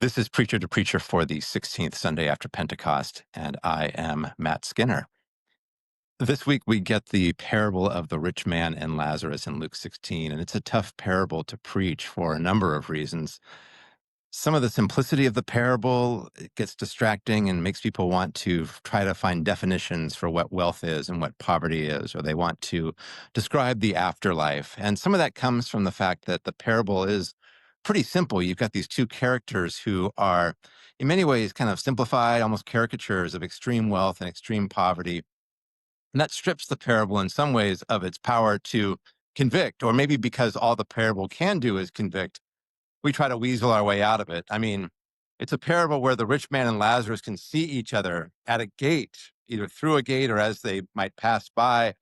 This is Preacher to Preacher for the 16th Sunday after Pentecost, and I am Matt Skinner. This week we get the parable of the rich man and Lazarus in Luke 16, and it's a tough parable to preach for a number of reasons. Some of the simplicity of the parable it gets distracting and makes people want to try to find definitions for what wealth is and what poverty is, or they want to describe the afterlife. And some of that comes from the fact that the parable is pretty simple. You've got these two characters who are, in many ways, kind of simplified, almost caricatures of extreme wealth and extreme poverty. And that strips the parable in some ways of its power to convict, or maybe because all the parable can do is convict, we try to weasel our way out of it. I mean, it's a parable where the rich man and Lazarus can see each other at a gate, either through a gate or as they might pass by.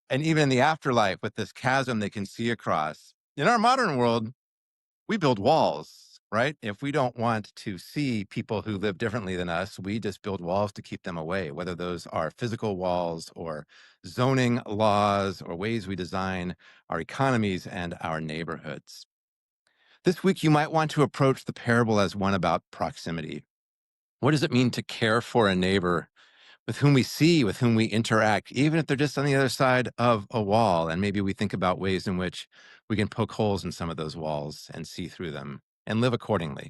And even in the afterlife, with this chasm they can see across. In our modern world, we build walls, right? If we don't want to see people who live differently than us, we just build walls to keep them away, whether those are physical walls or zoning laws or ways we design our economies and our neighborhoods. This week, you might want to approach the parable as one about proximity. What does it mean to care for a neighbor with whom we see, with whom we interact, even if they're just on the other side of a wall? And maybe we think about ways in which we can poke holes in some of those walls and see through them and live accordingly.